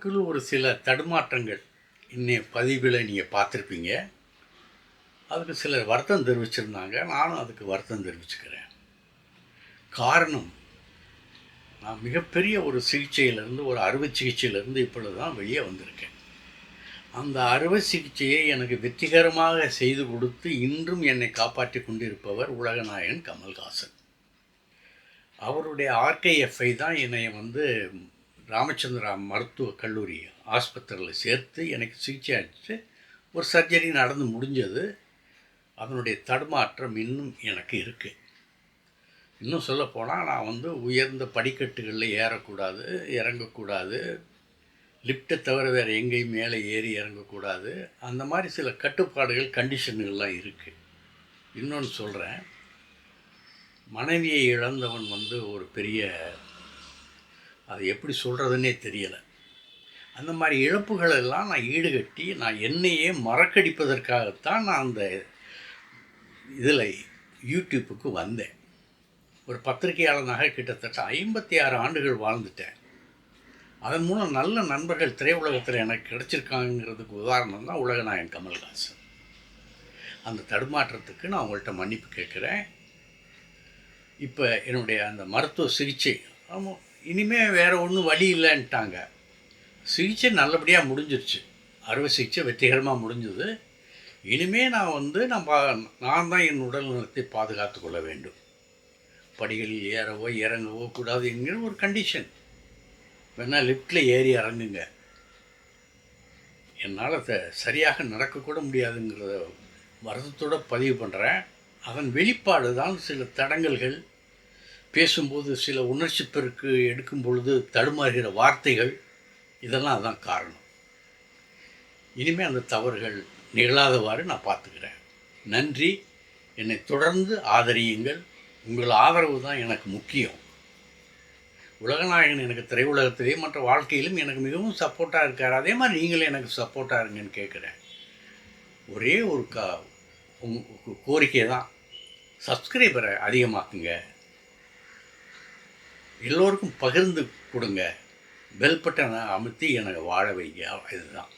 எனக்குள் ஒரு சில தடுமாற்றங்கள் இன்னைய பதிவில் நீங்கள் பார்த்துருப்பீங்க. அதுக்கு சிலர் வருத்தம் தெரிவிச்சிருந்தாங்க. நானும் அதுக்கு வருத்தம் தெரிவிச்சுக்கிறேன். காரணம், நான் மிகப்பெரிய ஒரு சிகிச்சையிலேருந்து, ஒரு அறுவை சிகிச்சையிலேருந்து இப்பொழுது தான் வெளியே வந்திருக்கேன். அந்த அறுவை சிகிச்சையை எனக்கு வெற்றிகரமாக செய்து கொடுத்து இன்றும் என்னை காப்பாற்றி கொண்டிருப்பவர் உலகநாயகன் கமல்ஹாசன். அவருடைய ஆர்கேஎஃப்ஐ தான் என்னை ராமச்சந்திரா மருத்துவக் கல்லூரி ஆஸ்பத்திரியில் சேர்த்து எனக்கு சிகிச்சை அளித்து ஒரு சர்ஜரி நடந்து முடிஞ்சது. அதனுடைய தடுமாற்றம் இன்னும் எனக்கு இருக்குது. இன்னும் சொல்லப்போனால் நான் உயர்ந்த படிக்கட்டுகளில் ஏறக்கூடாது, இறங்கக்கூடாது, லிஃப்ட்டை தவிர வேறு எங்கேயும் மேலே ஏறி இறங்கக்கூடாது. அந்த மாதிரி சில கட்டுப்பாடுகள், கண்டிஷன்கள்லாம் இருக்குது. இன்னொன்று சொல்கிறேன், மனைவியை இழந்தவன் ஒரு பெரிய, அது எப்படி சொல்கிறதுன்னே தெரியலை. அந்த மாதிரி இழப்புகளெல்லாம் நான் ஈடுகட்டி நான் என்னையே மறக்கடிப்பதற்காகத்தான் நான் அந்த இதில் யூடியூப்புக்கு வந்தேன். ஒரு பத்திரிகையாளனாக கிட்டத்தட்ட 56 ஆண்டுகள் வாழ்ந்துட்டேன். அதன் மூலம் நல்ல நண்பர்கள் திரையுலகத்தில் எனக்கு கிடச்சிருக்காங்கிறதுக்கு உதாரணம் தான் உலகநாயகன் கமல்ஹாசன். அந்த தடுமாற்றத்துக்கு நான் உங்கள்கிட்ட மன்னிப்பு கேட்குறேன். இப்போ என்னுடைய அந்த மருத்துவ சிகிச்சை, ஆமாம், இனிமேல் வேறு ஒன்றும் வழி இல்லைன்ட்டாங்க. சிகிச்சை நல்லபடியாக முடிஞ்சிருச்சு. அறுவை சிகிச்சை வெற்றிகரமாக முடிஞ்சது. இனிமேல் நான் தான் என் உடல் நலத்தை பாதுகாத்து கொள்ள வேண்டும். படிகளில் ஏறவோ இறங்கவோ கூடாது என்கிற ஒரு கண்டிஷன். வேணால் லிஃப்ட்டில் ஏறி இறங்குங்க. என்னால் சரியாக நடக்கக்கூட முடியாதுங்கிறத வருத்தத்தோடு பதிவு பண்ணுறேன். அதன் வெளிப்பாடு தான் சில தடங்கல்கள், பேசும்போது சில உணர்ச்சி பெருக்கு எடுக்கும் பொழுது தடுமாறுகிற வார்த்தைகள், இதெல்லாம் அதுதான் காரணம். இனிமேல் அந்த தவறுகள் நிகழாதவாறு நான் பார்த்துக்கிறேன். நன்றி. என்னை தொடர்ந்து ஆதரியுங்கள். உங்கள் ஆதரவு தான் எனக்கு முக்கியம். உலகநாயகன் எனக்கு திரையுலகத்திலே மற்ற வாழ்க்கையிலும் எனக்கு மிகவும் சப்போர்ட்டாக இருக்கார். அதே மாதிரி நீங்களும் எனக்கு சப்போர்ட்டாக இருங்கன்னு கேட்குறேன். ஒரே ஒரு கோரிக்கை தான், சப்ஸ்கிரைபரை அதிகமாக்குங்க, எல்லோருக்கும் பகிர்ந்து கொடுங்க, பெல் பட்டனை அமுத்தி எனக்கு வாழ வைங்க. இதுதான்.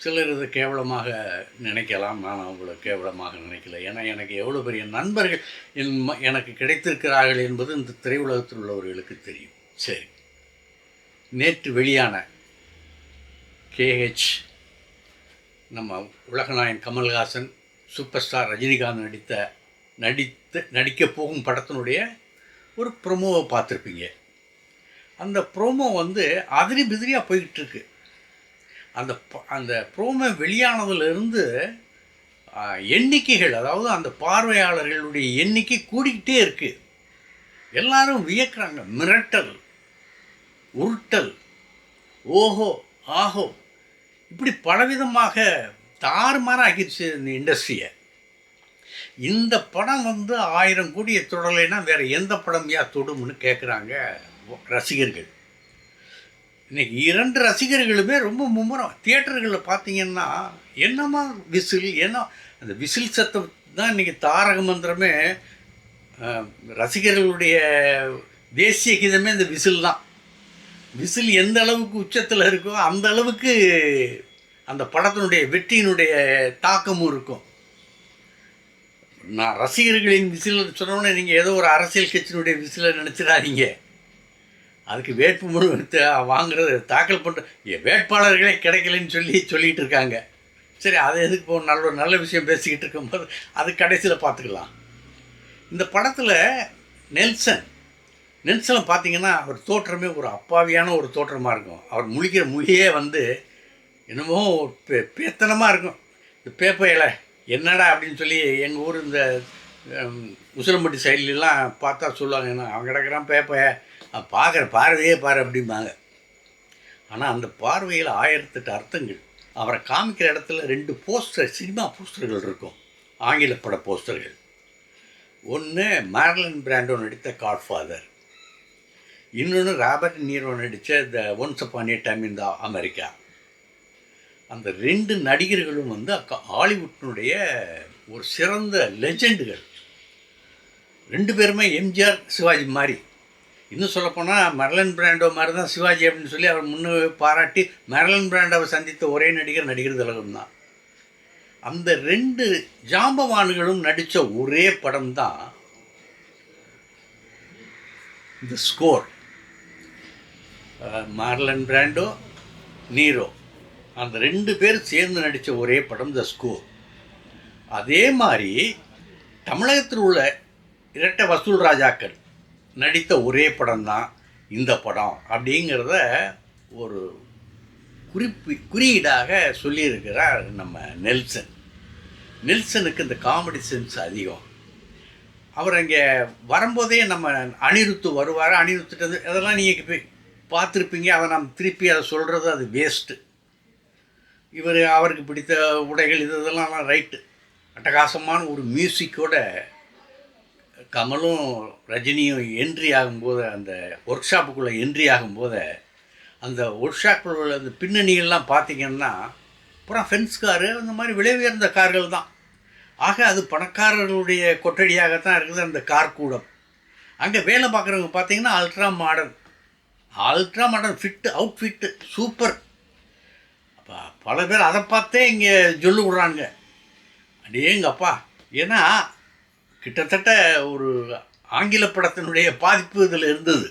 சிலர் இதை கேவலமாக நினைக்கலாம். நான் அவங்கள கேவலமாக நினைக்கல. ஏன்னா எனக்கு எவ்வளோ பெரிய நண்பர்கள் எனக்கு கிடைத்திருக்கிறார்கள் என்பது இந்த திரையுலகத்தில் உள்ளவர்களுக்கு தெரியும். சரி, நேற்று வெளியான KH நம்ம உலகநாயகன் கமல்ஹாசன் சூப்பர் ஸ்டார் ரஜினிகாந்த் நடிக்கப் போகும் படத்தினுடைய ஒரு ப்ரோமோவை பார்த்துருப்பீங்க. அந்த ப்ரோமோ அதிரி பிதிரியாக போய்கிட்டுருக்கு. அந்த ப்ரோமோ வெளியானதுலேருந்து எண்ணிக்கைகள், அதாவது அந்த பார்வையாளர்களுடைய எண்ணிக்கை கூடிக்கிட்டே இருக்குது. எல்லாரும் வியக்கிறாங்க. மிரட்டல், உருட்டல், ஓஹோ ஆஹோ, இப்படி பலவிதமாக தாறுமாறாக ஆகிடுச்சு இந்த இண்டஸ்ட்ரியை. இந்த படம் 1000 கோடியை தொடலைன்னா வேறு எந்த படம் தொடும்னு கேட்குறாங்க ரசிகர்கள். இன்றைக்கி 2 ரசிகர்களுமே ரொம்ப மும்முரம். தியேட்டர்களில் பார்த்தீங்கன்னா என்னமா விசில், அந்த விசில் சத்தம் தான் இன்றைக்கி தாரக மந்திரமே. ரசிகர்களுடைய தேசிய கீதமே இந்த விசில் தான். விசில் எந்த அளவுக்கு உச்சத்தில் இருக்கோ அந்த அளவுக்கு அந்த படத்தினுடைய வெற்றியினுடைய தாக்கமும் இருக்கும். நான் ரசிகர்களின் விசில் சொன்னோன்னே நீங்கள் ஏதோ ஒரு அரசியல் கட்சியினுடைய விசிலை நினச்சிடாதீங்க. அதுக்கு வேட்புமனு வாங்குறது, தாக்கல் பண்ணுற வேட்பாளர்களே கிடைக்கலன்னு சொல்லிகிட்டு இருக்காங்க. சரி, அது எதுக்கு நல்ல விஷயம் பேசிக்கிட்டு இருக்கும்போது அது கடைசியில் பார்த்துக்கலாம். இந்த படத்தில் நெல்சனை பார்த்தீங்கன்னா அவர் தோற்றமே ஒரு அப்பாவியான ஒரு தோற்றமாக இருக்கும். அவர் முழிக்கிற மொழியே என்னமோ பேத்தனமாக இருக்கும். இந்த பேப்பையில் என்னடா அப்படின்னு சொல்லி எங்கள் ஊர் இந்த உசிலம்பட்டி சைட்லாம் பார்த்தா சொல்லுவாங்க, என்ன அவன் கிடக்கிறான் பேப்பைய, பார்க்குற பார்வையே பாரு அப்படிம்பாங்க. ஆனால் அந்த பார்வையில் 1008 அர்த்தங்கள். அவரை காமிக்கிற இடத்துல 2 போஸ்டர், சினிமா போஸ்டர்கள் இருக்கும், ஆங்கில பட போஸ்டர்கள். ஒன்று மார்லன் பிராண்டோ நடித்த காட்ஃபாதர், இன்னொன்று ராபர்ட் நீரோ நடித்த the ones upon a time in the America. அந்த 2 நடிகர்களும் ஹாலிவுட்டினுடைய ஒரு சிறந்த லெஜெண்டுகள். 2 பேருமே எம்ஜிஆர் சிவாஜி மாதிரி. இன்னும் சொல்லப்போனால் மெர்லின் பிராண்டோ மாதிரி தான் சிவாஜி அப்படின்னு சொல்லி அவர் முன்னு பாராட்டி மெர்லின் பிராண்டோவை சந்தித்த ஒரே நடிகர் திலகம் தான். அந்த 2 ஜாம்பவான்களும் நடித்த ஒரே படம் தான் இந்த ஸ்கோர். மார்லன் பிராண்டோ, நீரோ, அந்த 2 பேர் சேர்ந்து நடித்த ஒரே படம் த ஸ்கோர். அதே மாதிரி தமிழகத்தில் உள்ள இரட்டை வசூல் ராஜாக்கள் நடித்த ஒரே படம் தான் இந்த படம் அப்படிங்கிறத ஒரு குறியீடாக சொல்லியிருக்கிறார் நம்ம நெல்சன். நெல்சனுக்கு இந்த காமெடி சென்ஸ் அதிகம். அவர் அங்கே வரும்போதே நம்ம அனிருத்து வருவார். அனிருத்துட்டு அதெல்லாம் நீங்கள் பார்த்துருப்பீங்க. அதை நம்ம திருப்பி அதை சொல்கிறது அது வேஸ்ட்டு. அவருக்கு பிடித்த உடைகள் இதெல்லாம் ரைட்டு. அட்டகாசமான ஒரு மியூசிக்கோட கமலும் ரஜினியும் என்ட்ரி ஆகும்போது, அந்த ஒர்க் ஷாப்புக்குள்ளே என்ட்ரி ஆகும்போது, அந்த ஒர்க் ஷாப்பில் உள்ள அந்த பின்னணிகள்லாம் பார்த்திங்கன்னா அப்புறம் ஃபென்ஸ் காரு அந்த மாதிரி விலை உயர்ந்த கார்கள் தான். ஆக அது பணக்காரர்களுடைய கொட்டடியாகத்தான் இருக்குது அந்த கார் கூடம். அங்கே வேலை பார்க்குறவங்க பார்த்திங்கன்னா அல்ட்ரா மாடர்ன் அவுட்ஃபிட்டு சூப்பர். அப்போ பல பேர் அதை பார்த்தே இங்கே சொல்லி விட்றாங்க, அடேங்கப்பா. ஏன்னா கிட்டத்தட்ட ஒரு ஆங்கில படத்தினுடைய பாதிப்பு இதில் இருந்தது.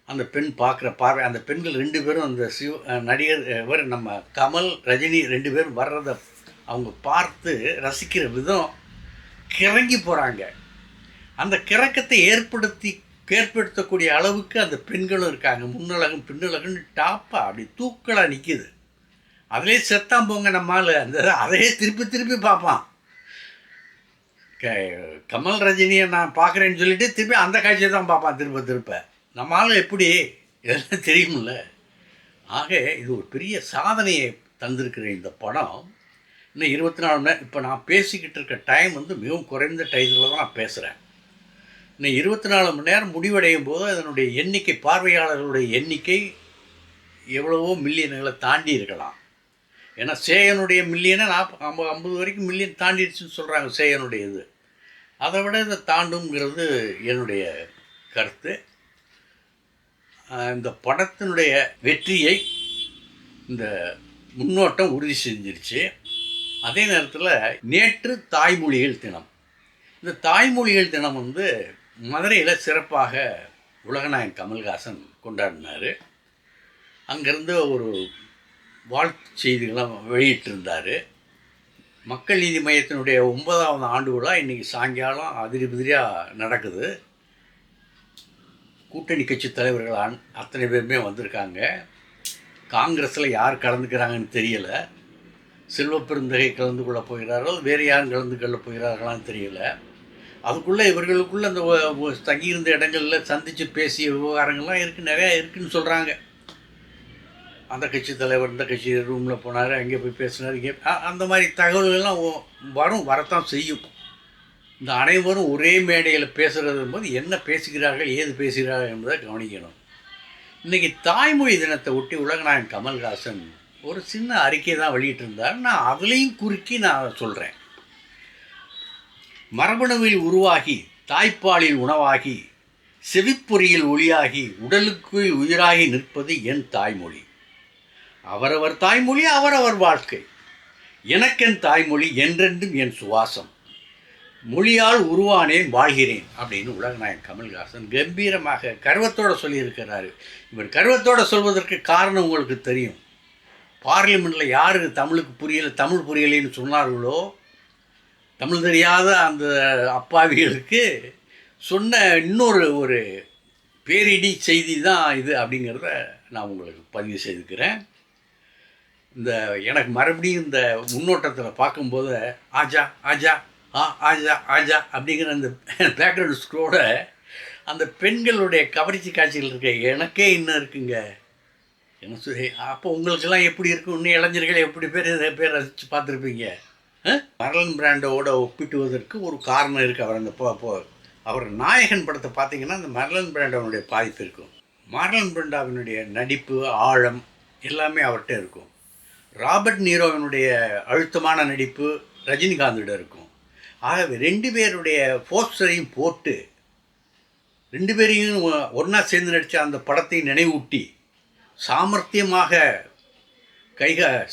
அந்த பெண் பார்க்குற பார்வை, அந்த பெண்கள் 2 பேரும் அந்த நடிகர் நம்ம கமல் ரஜினி 2 பேரும் வர்றதை அவங்க பார்த்து ரசிக்கிற விதம் கிறங்கி போகிறாங்க. அந்த கிறக்கத்தை ஏற்படுத்தக்கூடிய அளவுக்கு அந்த பெண்களும் இருக்காங்க. முன்னழகும் பின்னழகுன்னு டாப்பாக அப்படி தூக்கலாக நிற்கிது. அதிலே செத்தான் போங்க நம்மால் அதையே திருப்பி பார்ப்பான். கமல் ரஜினியை நான் பார்க்குறேன்னு சொல்லிட்டு திருப்பி அந்த காட்சியை தான் பார்ப்பான் திருப்ப. நம்மளால் எப்படி இதெல்லாம் தெரியுமில்ல. ஆக இது ஒரு பெரிய சாதனையை தந்திருக்கிற இந்த படம். இன்னும் 24 மணி நேரம். இப்போ நான் பேசிக்கிட்டு இருக்க டைம் மிகவும் குறைந்த டைத்தில் தான் நான் பேசுகிறேன். இன்னும் 24 மணி நேரம் முடிவடையும் போது அதனுடைய எண்ணிக்கை, பார்வையாளர்களுடைய எண்ணிக்கை எவ்வளவோ மில்லியன்களை தாண்டி இருக்கலாம். ஏன்னா சேயனுடைய மில்லியனை 50 வரைக்கும் மில்லியன் தாண்டிடுச்சுன்னு சொல்கிறாங்க சேயனுடைய இது. அதை விட இதை தாண்டுங்கிறது என்னுடைய கருத்து. இந்த படத்தினுடைய வெற்றியை இந்த முன்னோட்டம் உறுதி செஞ்சிருச்சு. அதே நேரத்தில் நேற்று தாய்மொழிகள் தினம். இந்த தாய்மொழிகள் தினம் மதுரையில் சிறப்பாக உலகநாயகன் கமல்ஹாசன் கொண்டாடினார். அங்கேருந்து ஒரு வாழ்த்து செய்திகளாம் வெளியிட்டிருந்தார். மக்கள் நீதி மையத்தினுடைய 9வது ஆண்டு விழா இன்றைக்கி சாயங்காலம் அதிரிபதிரியாக நடக்குது. கூட்டணி கட்சி தலைவர்கள் அத்தனை பேருமே வந்திருக்காங்க. காங்கிரஸில் யார் கலந்துக்கிறாங்கன்னு தெரியலை. செல்வப்பெருந்தகை கலந்து கொள்ள போகிறார்கள், வேறு யாரும் கலந்து கொள்ள போகிறார்களான்னு தெரியலை. அதுக்குள்ளே இவர்களுக்குள்ளே அந்த தங்கியிருந்த இடங்களில் சந்தித்து பேசிய விவகாரங்கள்லாம் நிறையா இருக்குதுன்னு சொல்கிறாங்க. அந்த கட்சி தலைவர் இந்த கட்சி ரூமில் போனார், அங்கே போய் பேசினார், இங்கே அந்த மாதிரி தகவல்கள்லாம் வரத்தான் செய்யும். இந்த அனைவரும் ஒரே மேடையில் பேசுகிறது போது என்ன பேசுகிறார்கள், ஏது பேசுகிறார்கள் என்பதை கவனிக்கணும். இன்றைக்கி தாய்மொழி தினத்தை ஒட்டி உலகநாயகன் கமல்ஹாசன் ஒரு சின்ன அறிக்கை தான் வெளியிட்டிருந்தார். நான் அதுலேயும் குறுக்கி நான் சொல்கிறேன். மரபணுவில் உருவாகி, தாய்ப்பாலில் உணவாகி, செவிப்பொறியில் ஒளியாகி, உடலுக்குள் உயிராகி நிற்பது என் தாய்மொழி. அவரவர் தாய்மொழி அவரவர் வாழ்க்கை. எனக்கென் தாய்மொழி என்றென்றும் என் சுவாசம். மொழியால் உருவானேன் வாழ்கிறேன் அப்படின்னு உலகநாயகன் கமல்ஹாசன் கம்பீரமாக கர்வத்தோடு சொல்லியிருக்கிறாரு. இவர் கர்வத்தோடு சொல்வதற்கு காரணம் உங்களுக்கு தெரியும். பார்லிமெண்ட்டில் யாருக்கு தமிழ் புரியலைன்னு சொன்னார்களோ, தமிழ் தெரியாத அந்த அப்பாவிகளுக்கு சொன்ன ஒரு பேரிடி செய்தி தான் இது அப்படிங்கிறத நான் உங்களுக்கு பதிவு செய்துக்கிறேன். எனக்கு மறுபடியும் இந்த முன்னோட்டத்தில் பார்க்கும்போது ஆஜா ஆஜா ஆஜா ஆஜா அப்படிங்கிற அந்த பேக்ரவுண்ட் ஸ்க்ரோட அந்த பெண்களுடைய கவர்ச்சி காட்சிகள் இருக்க எனக்கே இன்னும் இருக்குங்க. என்ன சொல்லி அப்போ உங்களுக்கெல்லாம் எப்படி இருக்கும்? இன்னும் இளைஞர்கள் எப்படி பேர் ரசித்து பார்த்துருப்பீங்க. மர்லின் பிராண்டோட ஒப்பிட்டுவதற்கு ஒரு காரணம் இருக்குது. அவர் அந்த அவர் நாயகன் படத்தை பார்த்தீங்கன்னா அந்த மர்லின் பிராண்டோனுடைய பாதிப்பு இருக்கும். மர்லின் பிராண்டோவினுடைய நடிப்பு ஆழம் எல்லாமே அவர்கிட்ட இருக்கும். ராபர்ட் நீரோவினுடைய அழுத்தமான நடிப்பு ரஜினிகாந்திட இருக்கும். ஆகவே 2 பேருடைய போஸ்டரையும் போட்டு 2 பேரையும் ஒன்றா சேர்ந்து நடித்த அந்த படத்தை நினைவூட்டி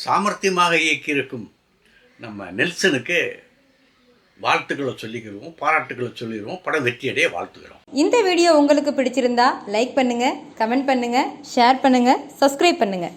சாமர்த்தியமாக இயக்கியிருக்கும் நம்ம நெல்சனுக்கு வாழ்த்துக்களை சொல்லிக்கிறோம், பாராட்டுக்களை சொல்லிடுவோம். படம் வெற்றியடைய வாழ்த்துக்கிறோம். இந்த வீடியோ உங்களுக்கு பிடிச்சிருந்தா லைக் பண்ணுங்கள், கமெண்ட் பண்ணுங்கள், ஷேர் பண்ணுங்கள், சப்ஸ்கிரைப் பண்ணுங்கள்.